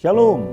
Shalom,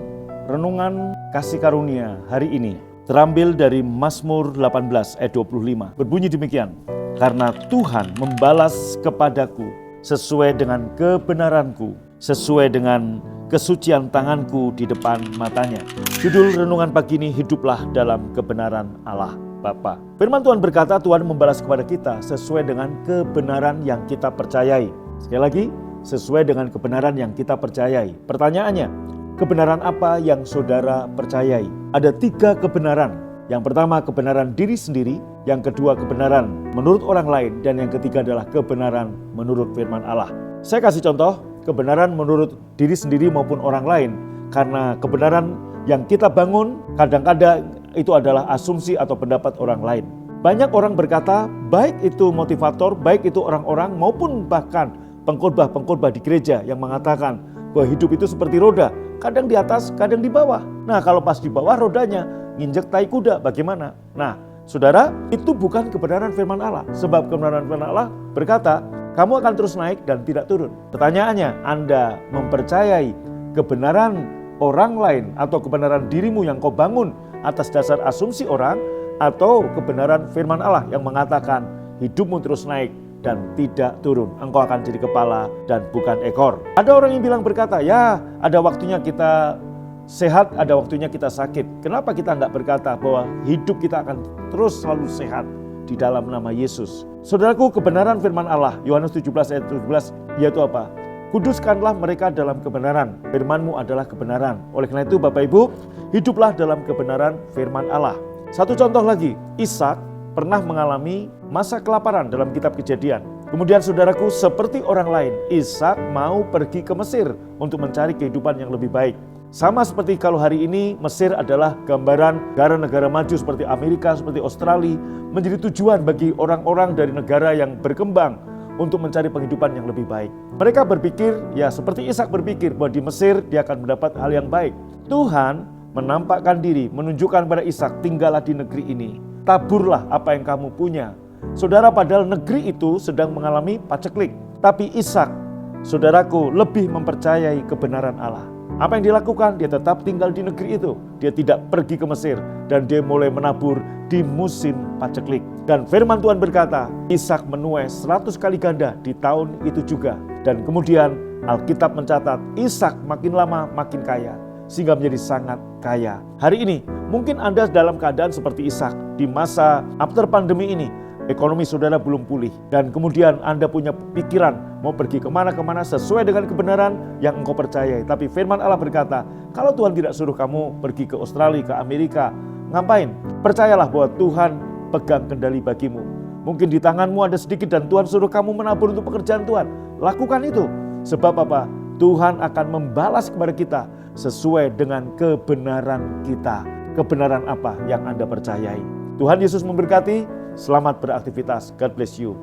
renungan kasih karunia hari ini terambil dari Mazmur 18 ayat 25. Berbunyi demikian, karena Tuhan membalas kepadaku sesuai dengan kebenaranku, sesuai dengan kesucian tanganku di depan matanya. Judul renungan pagi ini, hiduplah dalam kebenaran Allah Bapa. Firman Tuhan berkata, Tuhan membalas kepada kita sesuai dengan kebenaran yang kita percayai. Sekali lagi, sesuai dengan kebenaran yang kita percayai. Pertanyaannya, kebenaran apa yang saudara percayai? Ada 3 kebenaran. Yang pertama, kebenaran diri sendiri. Yang kedua, kebenaran menurut orang lain. Dan yang ketiga adalah kebenaran menurut firman Allah. Saya kasih contoh, kebenaran menurut diri sendiri maupun orang lain. Karena kebenaran yang kita bangun kadang-kadang itu adalah asumsi atau pendapat orang lain. Banyak orang berkata, baik itu motivator, baik itu orang-orang maupun bahkan pengkhotbah-pengkhotbah di gereja yang mengatakan bahwa hidup itu seperti roda. Kadang di atas, kadang di bawah. Nah, kalau pas di bawah rodanya nginjek tai kuda, bagaimana? Nah, saudara, itu bukan kebenaran firman Allah. Sebab kebenaran firman Allah berkata, kamu akan terus naik dan tidak turun. Pertanyaannya, Anda mempercayai kebenaran orang lain atau kebenaran dirimu yang kau bangun atas dasar asumsi orang, atau kebenaran firman Allah yang mengatakan hidupmu terus naik dan tidak turun. Engkau akan jadi kepala dan bukan ekor. Ada orang yang bilang berkata, ya ada waktunya kita sehat, ada waktunya kita sakit. Kenapa kita enggak berkata bahwa hidup kita akan terus selalu sehat di dalam nama Yesus? Saudaraku, kebenaran firman Allah, Yohanes 17 ayat 17, yaitu apa? Kuduskanlah mereka dalam kebenaran, firman-Mu adalah kebenaran. Oleh karena itu Bapak Ibu, hiduplah dalam kebenaran firman Allah. Satu contoh lagi, Ishak pernah mengalami masa kelaparan dalam kitab Kejadian. Kemudian saudaraku, seperti orang lain, Ishak mau pergi ke Mesir untuk mencari kehidupan yang lebih baik. Sama seperti kalau hari ini Mesir adalah gambaran negara-negara maju seperti Amerika, seperti Australia, menjadi tujuan bagi orang-orang dari negara yang berkembang untuk mencari penghidupan yang lebih baik. Mereka berpikir, ya seperti Ishak berpikir bahwa di Mesir dia akan mendapat hal yang baik. Tuhan menampakkan diri, menunjukkan pada Ishak, tinggallah di negeri ini. Taburlah apa yang kamu punya. Saudara, padahal negeri itu sedang mengalami paceklik. Tapi Ishak, saudaraku, lebih mempercayai kebenaran Allah. Apa yang dilakukan? Dia tetap tinggal di negeri itu. Dia tidak pergi ke Mesir. Dan dia mulai menabur di musim paceklik. Dan firman Tuhan berkata, Ishak menuai 100 kali ganda di tahun itu juga. Dan kemudian Alkitab mencatat, Ishak makin lama makin kaya, sehingga menjadi sangat kaya. Hari ini, mungkin Anda dalam keadaan seperti Ishak. Di masa after pandemi ini, ekonomi saudara belum pulih. Dan kemudian Anda punya pikiran mau pergi kemana-kemana sesuai dengan kebenaran yang engkau percayai. Tapi firman Allah berkata, kalau Tuhan tidak suruh kamu pergi ke Australia, ke Amerika, ngapain? Percayalah bahwa Tuhan pegang kendali bagimu. Mungkin di tanganmu ada sedikit dan Tuhan suruh kamu menabur untuk pekerjaan Tuhan. Lakukan itu. Sebab apa? Tuhan akan membalas kepada kita sesuai dengan kebenaran kita. Kebenaran apa yang Anda percayai? Tuhan Yesus memberkati. Selamat beraktivitas. God bless you.